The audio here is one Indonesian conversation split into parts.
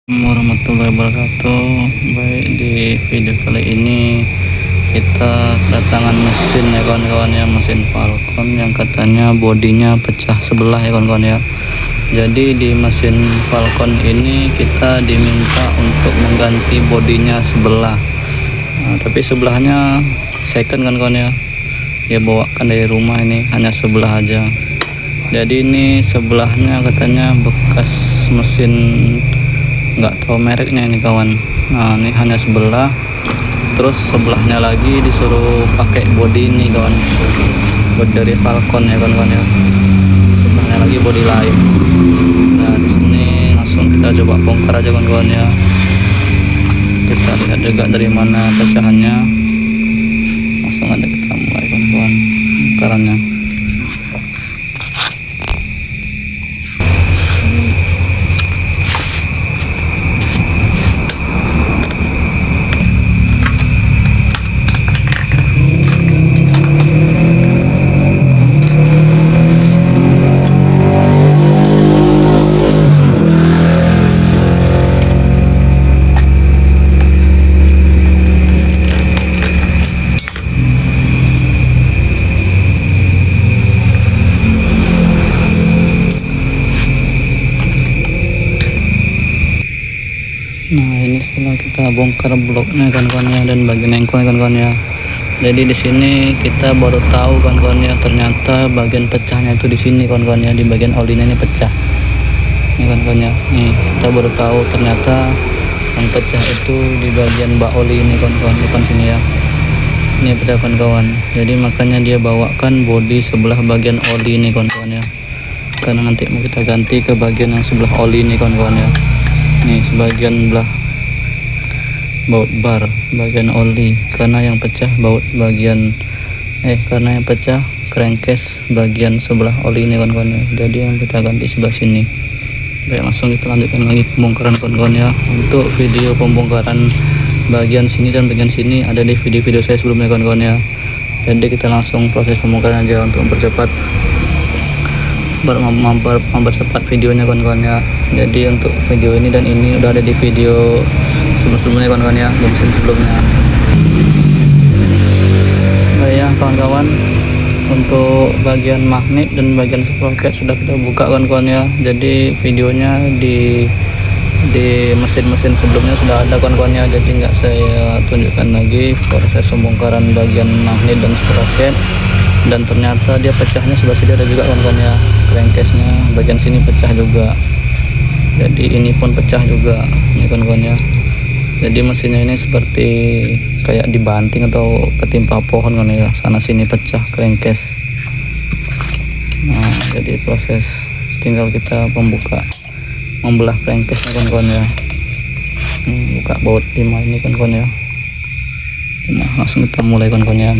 Warahmatullahi wabarakatuh. Baik, di video kali ini kita kedatangan mesin ya kawan-kawan ya, mesin Falcon yang katanya bodinya pecah sebelah ya kawan-kawan ya. Jadi di mesin Falcon ini kita diminta untuk mengganti bodinya sebelah. Tapi sebelahnya second kan kawan ya, dia bawakan dari rumah, ini hanya sebelah aja. Jadi ini sebelahnya katanya bekas mesin, nggak tahu mereknya ini kawan. Nah ini hanya sebelah, terus sebelahnya lagi disuruh pakai body ini kawan, body dari Falcon ya kawan-kawan ya. Sebelahnya lagi body lain. Nah di sini langsung kita coba bongkar aja kawan-kawan ya. Kita lihat juga dari mana pecahannya. Langsung aja kita mulai kawan-kawan bongkarannya. Nah ini setelah kita bongkar bloknya kawan-kawan ya, dan bagian engkolnya kawan-kawan ya. Jadi di sini kita baru tahu kawan-kawan ya, ternyata bagian pecahnya itu di sini kawan-kawan ya, di bagian olinya ini pecah. Ini kawan-kawan ya, nih kita baru tahu ternyata yang pecah itu di bagian bak oli ini kawan-kawan, depan sini ya. Ini pecah kawan-kawan. Jadi makanya dia bawakan bodi sebelah bagian oli ini kawan-kawan ya. Karena nanti mau kita ganti ke bagian yang sebelah oli ini kawan-kawan ya. Nih sebagian belah baut bar bagian oli, karena yang pecah baut bagian karena yang pecah crankcase bagian sebelah oli ini kawan-kawan ya. Jadi yang kita ganti sebelah sini. Baik, langsung kita lanjutkan lagi pembongkaran kawan-kawan ya. Untuk video pembongkaran bagian sini dan bagian sini ada di video-video saya sebelumnya kawan-kawan ya. Jadi kita langsung proses pembongkaran aja untuk mempercepat videonya kawan-kawan ya. Jadi untuk video ini dan ini udah ada di video sebelumnya kawan-kawan ya, di mesin sebelumnya. Baik ya kawan-kawan, untuk bagian magnet dan bagian sprocket sudah kita buka kawan-kawan ya. Jadi videonya di mesin-mesin sebelumnya sudah ada kawan-kawan ya, jadi nggak saya tunjukkan lagi proses pembongkaran bagian magnet dan sprocket. Dan ternyata dia pecahnya sebelah sini ada juga kawan-kawan ya, crankcase-nya bagian sini pecah juga. Jadi ini pun pecah juga ini kawan-kawan ya. Jadi mesinnya ini seperti kayak dibanting atau ketimpa pohon kan ya, sana sini pecah crankcase. Nah jadi proses tinggal kita membelah crankcase-nya kawan-kawan ya. Buka baut 5 ini kawan-kawan ya. Nah, langsung kita mulai kawan-kawan ya.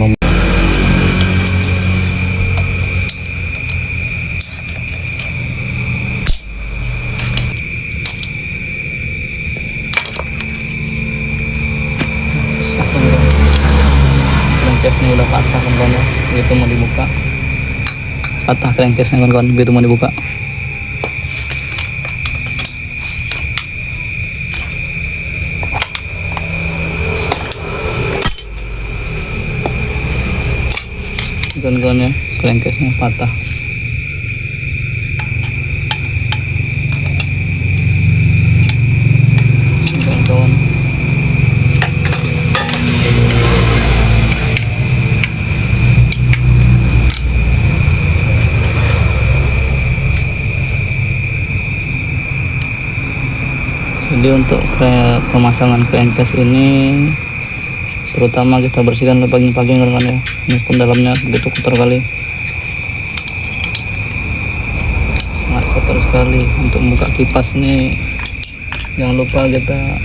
Crankcase-nya udah patah kawan-kawan ya, begitu mau dibuka patah crankcase-nya kawan-kawan, begitu mau dibuka. Kawan-kawan ya, crankcase-nya patah. Kawan-kawan, jadi untuk pemasangan crankcase ini terutama kita bersihkan pagi-pagi kawan-kawan ya. Ini pun dalamnya begitu kotor kali, sangat kotor sekali. Untuk membuka kipas nih jangan lupa kita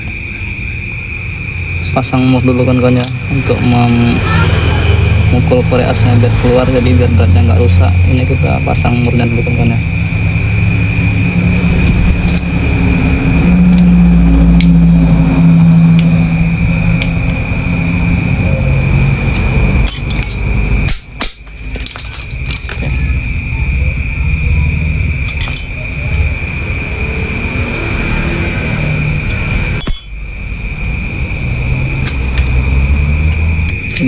pasang mur dulu kawan-kawan ya, untuk memukul korek asnya biar keluar, jadi biar beratnya nggak rusak. Ini kita pasang murnya dulu kawan-kawan ya.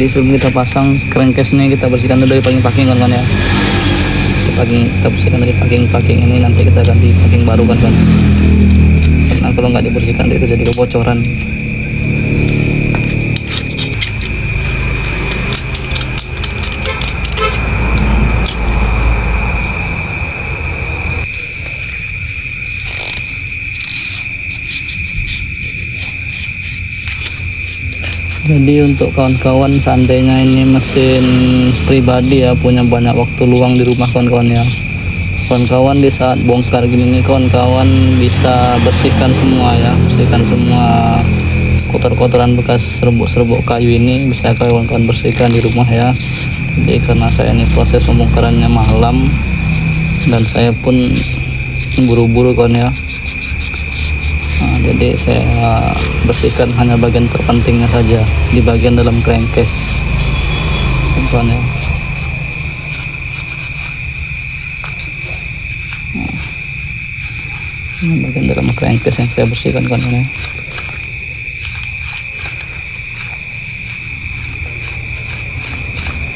Jadi sebelum kita pasang crankcase-nya kita bersihkan dulu dari packing-packing kawan-kawan ya. Kita bersihkan dari packing ini, nanti kita ganti packing baru kan, karena kalau nggak dibersihkan itu jadi kebocoran. Jadi untuk kawan-kawan seandainya ini mesin pribadi ya, punya banyak waktu luang di rumah kawan-kawan ya, kawan-kawan di saat bongkar gini nih kawan-kawan bisa bersihkan semua ya, bersihkan semua kotor-kotoran bekas serbuk-serbuk kayu ini bisa kawan-kawan bersihkan di rumah ya. Jadi karena saya ini proses pembongkarannya malam dan saya pun buru-buru kawan ya, jadi saya bersihkan hanya bagian terpentingnya saja di bagian dalam crankcase kawan ya. Ini bagian dalam crankcase yang saya bersihkan kawan ya.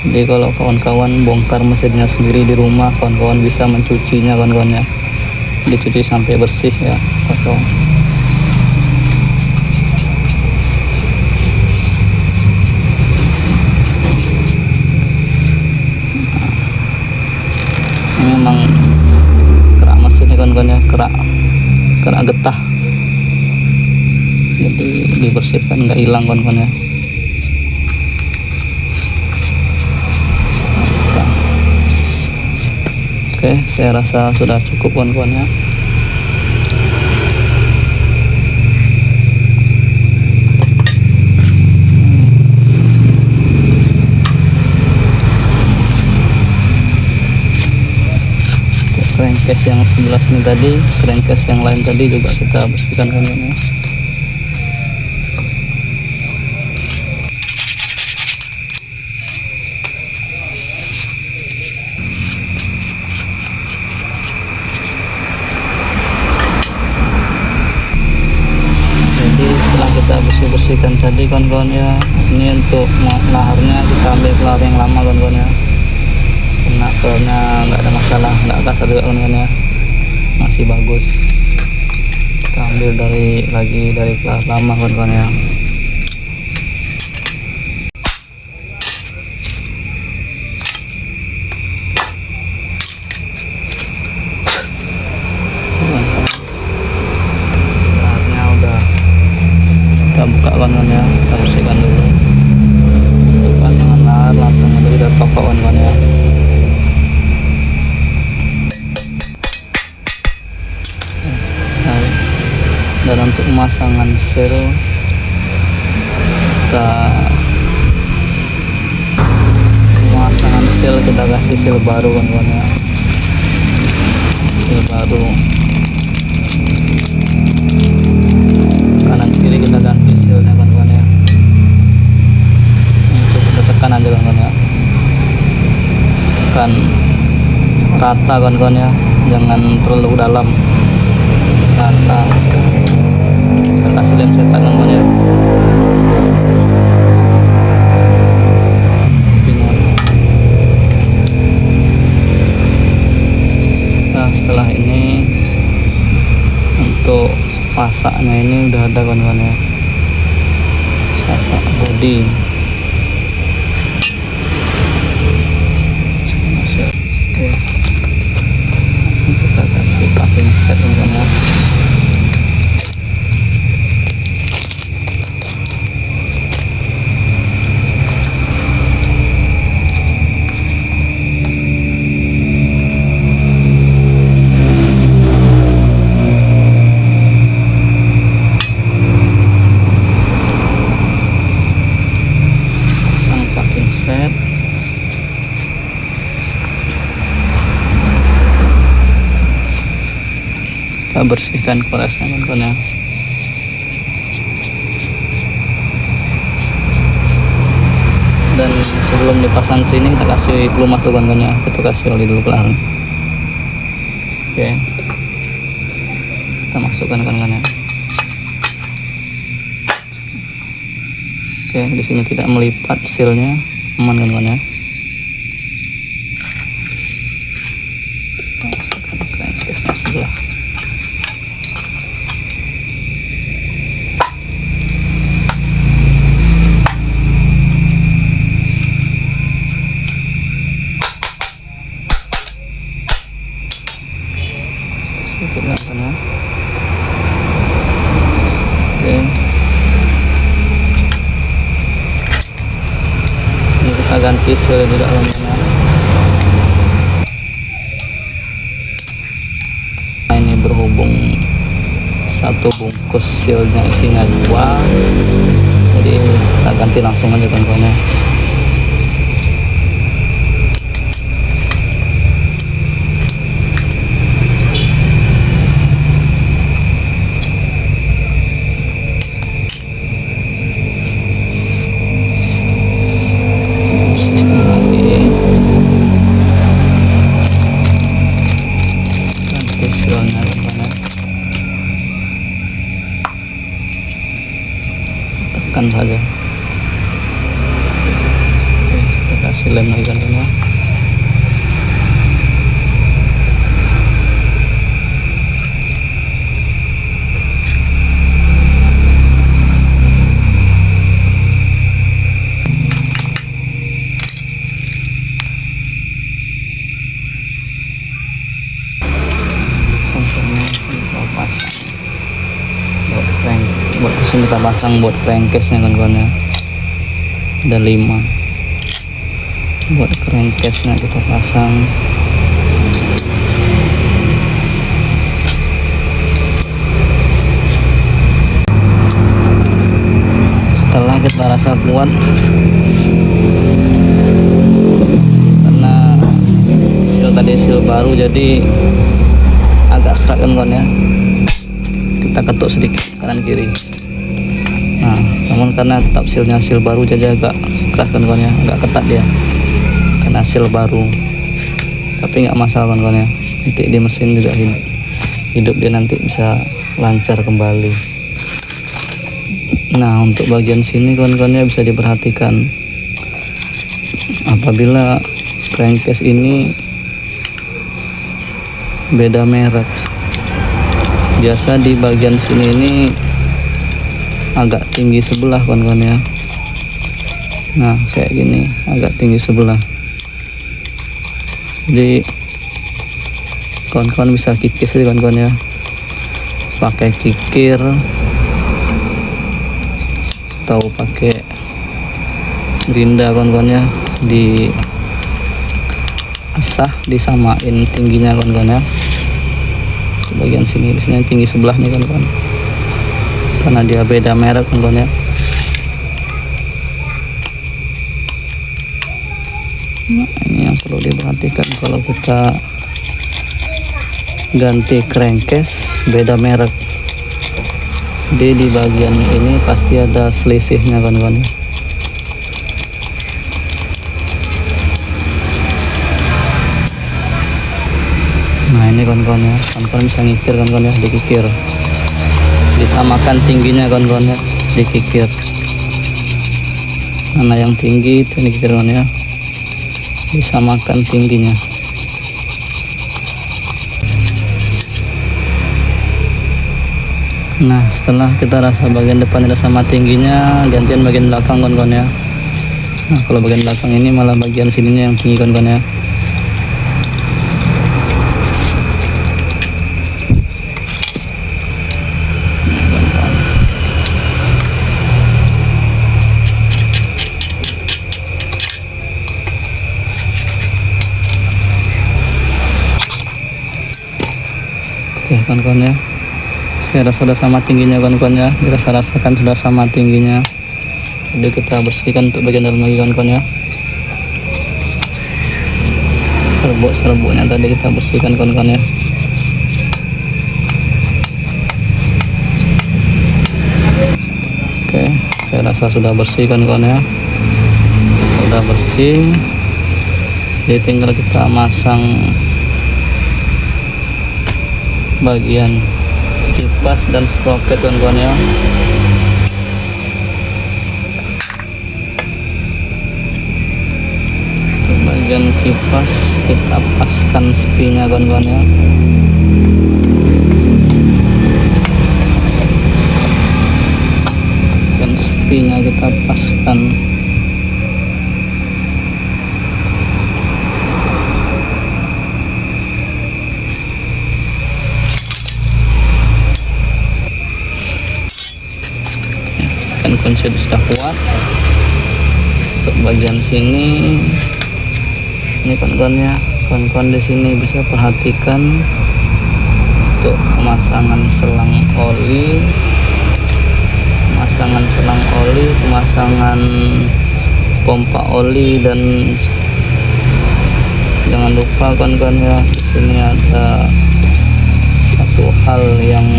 Jadi kalau kawan-kawan bongkar mesinnya sendiri di rumah, kawan-kawan bisa mencucinya kawan-kawan ya, dicuci sampai bersih ya kawan-kawan. Memang kerak mesin ini kawan-kawan ya, kerak getah, jadi dibersihkan nggak hilang kawan-kawan ya. Oke, saya rasa sudah cukup kawan-kawan ya. Crankcase yang sebelah sini tadi, crankcase yang lain tadi juga kita bersihkan kawan-kawan ya. Jadi setelah kita bersihkan tadi kawan-kawan ya, ini untuk laharnya kita ambil lahar yang lama kawan-kawan ya, karena kelnya nggak ada masalah, nggak kasar juga kawan-kawan ya, masih bagus. Kita ambil dari kelahar lama kawan-kawan ya. Laharnya udah kita buka kawan-kawan ya, kita bersihkan dulu. Pasangan lahar langsung aja kita tokok kawan-kawan ya. Dan untuk pemasangan sel kita kasih sel baru kawan-kawan ya, sel baru kanan kiri kita ganti selnya kawan-kawan ya. Ini cukup tekan aja kawan-kawan ya, tekan rata kawan-kawan ya, jangan terlalu dalam, rata. Kita kasih lem setan kawan-kawan ya. Nah setelah ini untuk pasaknya ini udah ada kawan-kawan ya, pasak body. Oke, langsung kita kasih packing set kawan-kawan ya. Set kita bersihkan korasnya kawan-kawan ya. Dan sebelum dipasang sini kita kasih pelumas tuh kawan-kawan ya, kita kasih oli dulu pelan. Oke, kita masukkan kawan-kawan ya. Oke, di sini tidak melipat sealnya, aman kawan-kawan ya. Masukkan crankcase sebelah. Sedikit kawan ya. Oke. Ini kita ganti seal juga kawan-kawan. Nah, ini berhubung satu bungkus sealnya isinya 2, jadi kita ganti langsung aja kawan-kawan ya. Tekan saja. Oke, kita kasih lem lagi kan ya. Buat kesini kita pasang buat crankcase nya kawan-kawan ya. Ada 5 buat crankcase nya kita pasang. Setelah kita rasa kuat, karena seal tadi seal baru jadi agak serak kawan-kawan ya, kita ketuk sedikit kanan kiri. Nah, namun karena tetap sealnya seal baru jadi agak keras kawan-kawan ya, agak ketat dia karena seal baru, tapi nggak masalah kawan-kawan ya, nanti di mesin juga hidup dia nanti bisa lancar kembali. Nah, untuk bagian sini kawan-kawan ya bisa diperhatikan, apabila crankcase ini beda merek, biasa di bagian sini ini agak tinggi sebelah kawan-kawan ya. Nah, kayak gini agak tinggi sebelah, jadi kawan-kawan bisa kikis aja kawan-kawan ya, pakai kikir atau pakai gerinda kawan-kawan ya, di asah disamain tingginya kawan-kawan ya. Bagian sini biasanya tinggi sebelah nih kawan-kawan, karena dia beda merek kawan-kawan ya. Nah, ini yang perlu diperhatikan kalau kita ganti crankcase beda merek, jadi di bagian ini pasti ada selisihnya kawan-kawan. Nah, ini kawan-kawan ya, kawan-kawan bisa ngikir kawan-kawan ya, dikikir, disamakan tingginya kawan-kawan ya, dikikir mana yang tinggi itu dikikir kawan ya, disamakan tingginya. Nah, setelah kita rasa bagian depan udah sama tingginya, gantian bagian belakang kawan-kawan ya. Nah, kalau bagian belakang ini malah bagian sininya yang tinggi kawan-kawan ya. Oke kawan-kawan ya, saya rasa sudah sama tingginya kawan-kawan ya, dirasa-rasakan sudah sama tingginya, jadi kita bersihkan untuk bagian dalam lagi kawan-kawan ya. Serbuk-serbuknya tadi kita bersihkan kawan-kawan ya. Oke, saya rasa sudah bersih kawan-kawan ya, sudah bersih, jadi tinggal kita masang bagian kipas dan sprocket kawan-kawan ya. bagian kipas kita paskan spinya kawan-kawan ya. Dan spinya kita paskan. Pastikan kunci sudah kuat. Untuk bagian sini ini kawan-kawan ya, kawan-kawan di sini bisa perhatikan untuk pemasangan selang oli, pemasangan pompa oli, dan jangan lupa kawan-kawan ya, di sini ada satu hal yang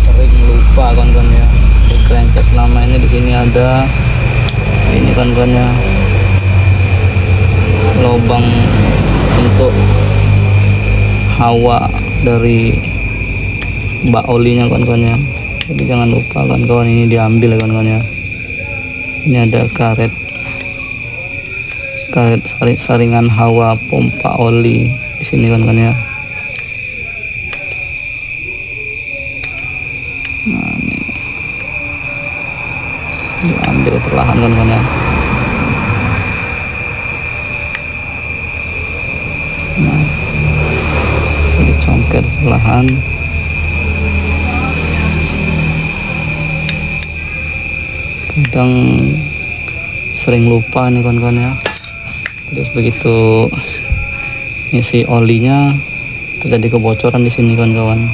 sering lupa kawan-kawan ya, di crankcase selama ini. Di sini ada ini kawan-kawan ya, lubang untuk hawa dari bak olinya kawan-kawan ya. Jadi jangan lupa kawan-kawan, ini diambil ya kawan-kawan ya. Ini ada karet saringan hawa pompa oli di sini kawan-kawan ya. Nah, ini diambil perlahan kawan-kawan ya. Nah, bisa dicongkel perlahan. Kadang sering lupa nih kawan-kawan ya. Terus begitu isi olinya terjadi kebocoran di sini kawan-kawan.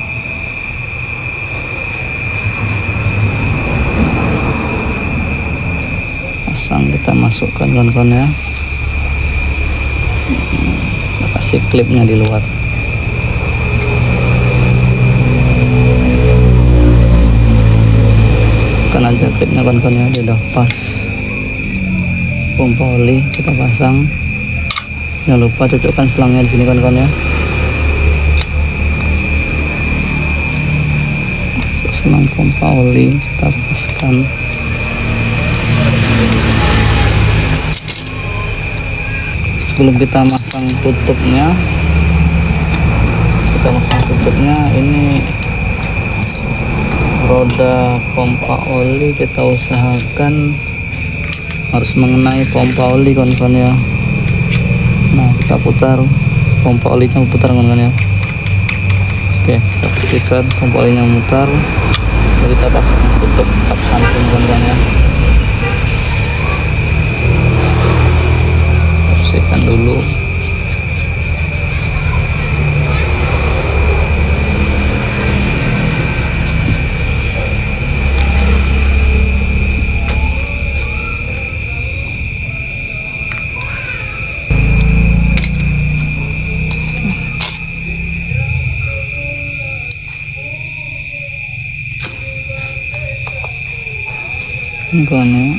Kita masukkan kawan-kawan ya, kasih klipnya di luar. Tekan aja klipnya kawan-kawan ya, dia udah pas. Pompa oli kita pasang, jangan lupa cocokkan selangnya di sini kawan-kawan ya. Selang pompa oli kita paskan. Sebelum kita masang tutupnya, ini roda pompa oli kita usahakan harus mengenai pompa oli kawan-kawan ya. Nah, kita putar pompa olinya, putar kawan-kawan ya. Oke, kita pastikan pompa olinya memutar, lalu kita pasang tutup kap samping kawan-kawan ya. Bersihkan dulu. Kawan-kawan,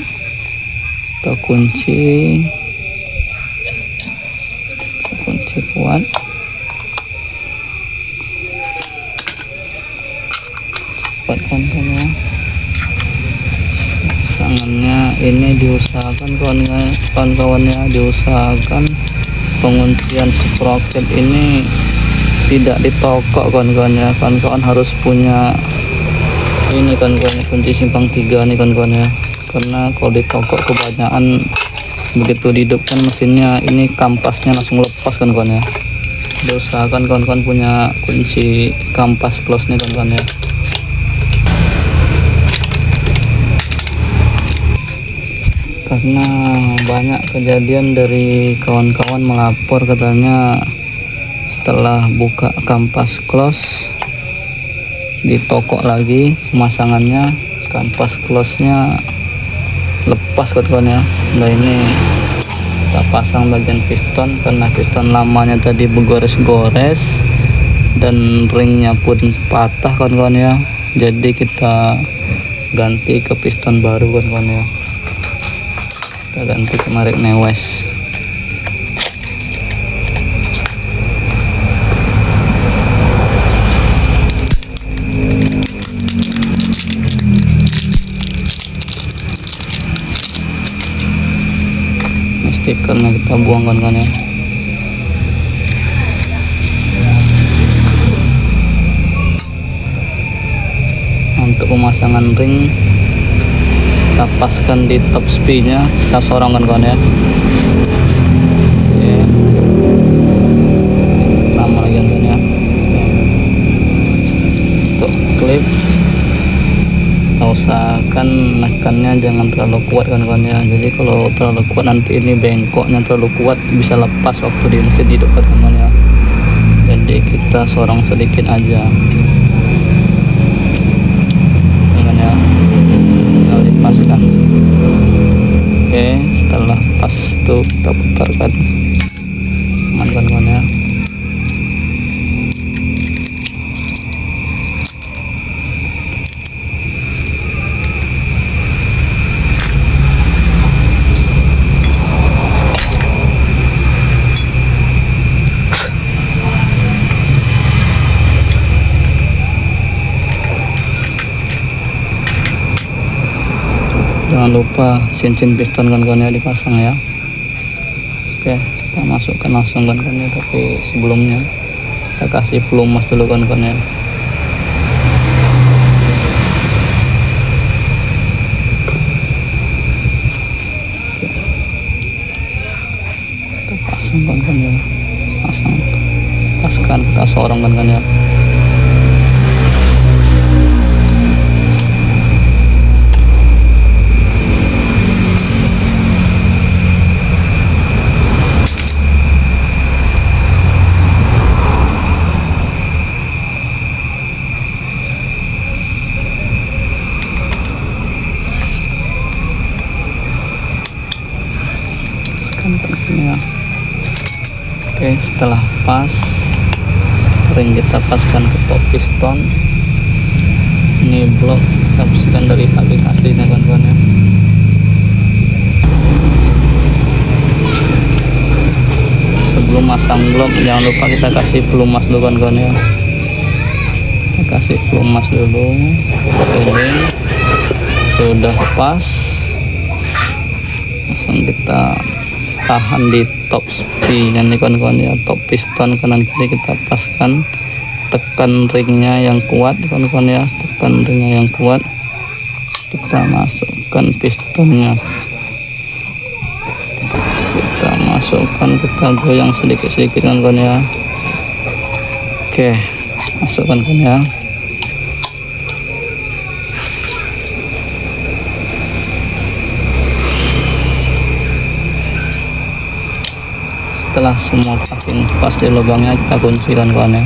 kita kunci kuat. Cepat kawan-kawan ya. Pasangannya ini diusahakan kawan-kawan ya, diusahakan penguncian sprocket ini tidak ditokok kawan-kawan ya. Kawan-kawan harus punya ini kawan-kawan, kunci simpang 3 nih kawan-kawan ya. Karena kalau ditokok kebanyakan, begitu dihidupkan mesinnya, ini kampasnya langsung lepas kawan-kawan ya. Usahakan kawan-kawan punya kunci kampas close nih kawan-kawan ya. Karena banyak kejadian dari kawan-kawan melapor, katanya setelah buka kampas close ditokok lagi pemasangannya, kampas close nya lepas kawan-kawan ya. Nah, ini kita pasang bagian piston, karena piston lamanya tadi bergores-gores dan ringnya pun patah kawan-kawan ya. Jadi kita ganti ke piston baru kawan-kawan ya. Kita ganti ke merek Newes. stikernya kita buang kan ya. Untuk pemasangan ring kita paskan di top spin-nya, kita sorong kan ya. Oke. Pertama lagi kan ya. Untuk klip kita usahakan nekannya jangan terlalu kuat kan ya. Jadi kalau terlalu kuat nanti ini bengkoknya terlalu kuat bisa lepas waktu di mesin hidup kan ya. Jadi kita sorong sedikit aja. Lepaskan. Oke, setelah pas tuh kita putarkan aman ya. Jangan lupa cincin piston kan ya dipasang ya. Oke, kita masukkan langsung kan ya, tapi sebelumnya kita kasih pelumas dulu kan ya. Kita pasang kan ya, paskan kita sorong kan ya. Ya. Oke, setelah pas ring kita paskan ke top piston. Ini blok kita bersihkan dari pabrik aslinya kan ya. Sebelum masang blok jangan lupa kita kasih pelumas dulu kan ya. Kita kasih pelumas dulu. Oke, sudah pas, langsung kita tahan di top spin yang kan ya, top piston kanan kiri kita paskan, tekan ringnya yang kuat kan ya, tekan ringnya yang kuat, kita masukkan pistonnya, kita masukkan, kita goyang sedikit-sedikit kan ya. Oke, masukkan kan ya. Setelah semua packing pas di lubangnya kita kuncikan kawan ya.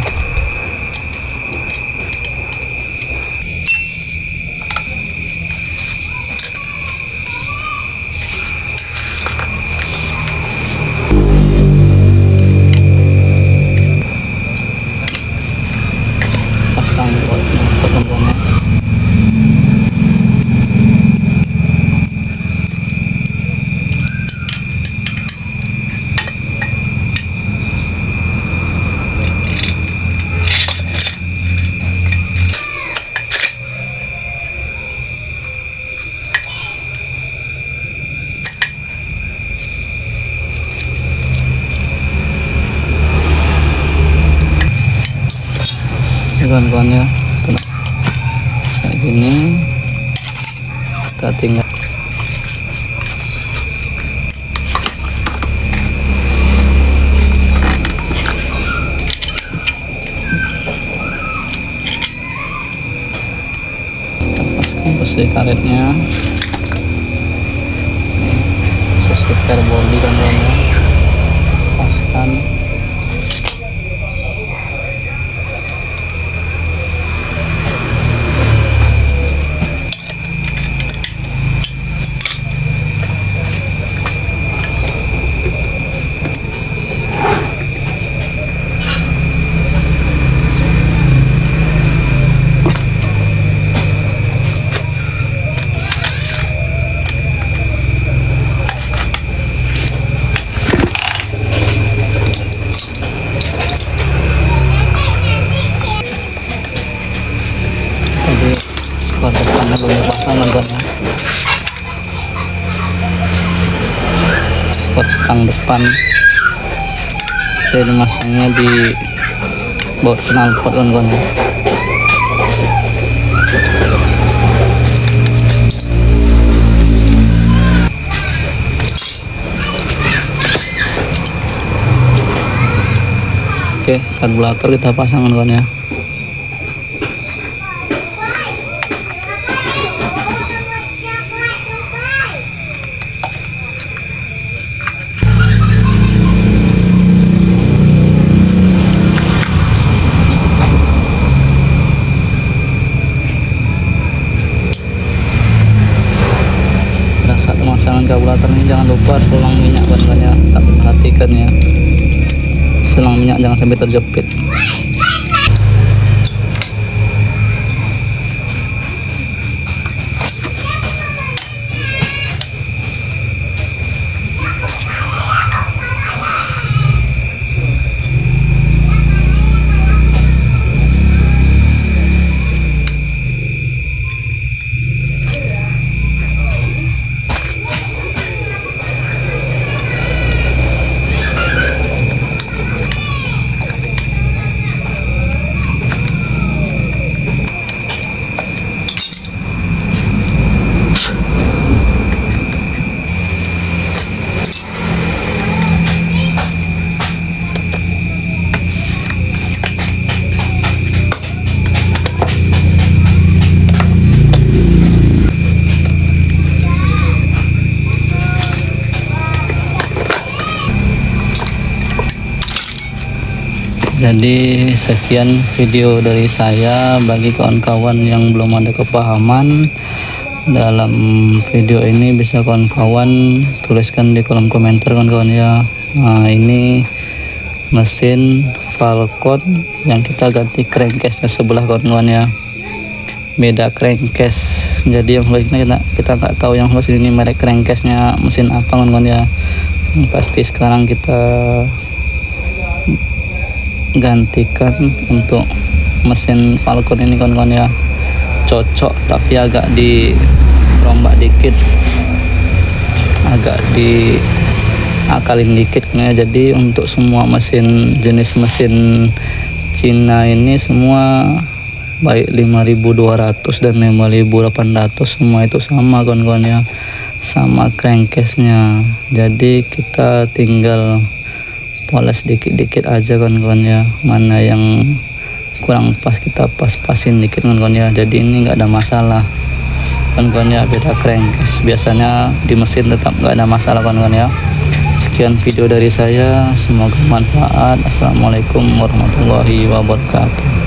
Pasang tekan-tekannya. Kawan-kawan ya, kayak gini kita tinggal kita paskan posisi karetnya, sesuai body kan ya, paskan. Skor depannya belum dipasang kan ya. support stang depan, jadi masangnya di baut knalpot kawan-kawan ya. Oke, karburator kita pasang kawan-kawan ya. Saat pemasangan karburator ini jangan lupa selang minyak kawan-kawan ya, tak perhatikan ya, selang minyak jangan sampai terjepit. Jadi sekian video dari saya. Bagi kawan-kawan yang belum ada kepahaman dalam video ini, bisa kawan-kawan tuliskan di kolom komentar kawan-kawan ya. Nah, ini mesin Falcon yang kita ganti crankcase sebelah kawan-kawan ya, beda crankcase. Jadi yang selanjutnya kita nggak tahu yang sebelah ini merek crankcase nya mesin apa kawan-kawan ya. Yang pasti sekarang kita gantikan untuk mesin Falcon ini kawan-kawan ya, cocok tapi agak dirombak dikit, agak diakalin dikit ya. Jadi untuk semua mesin jenis mesin Cina ini semua baik 5200 dan 5800 semua itu sama kawan-kawan ya, sama crankcase nya. Jadi kita tinggal poles dikit-dikit aja kawan-kawan ya, mana yang kurang pas kita pas-pasin dikit kawan-kawan ya. Jadi ini nggak ada masalah kawan-kawan ya, beda crankcase. Biasanya di mesin tetap nggak ada masalah kawan-kawan ya. Sekian video dari saya, semoga bermanfaat. Assalamualaikum warahmatullahi wabarakatuh.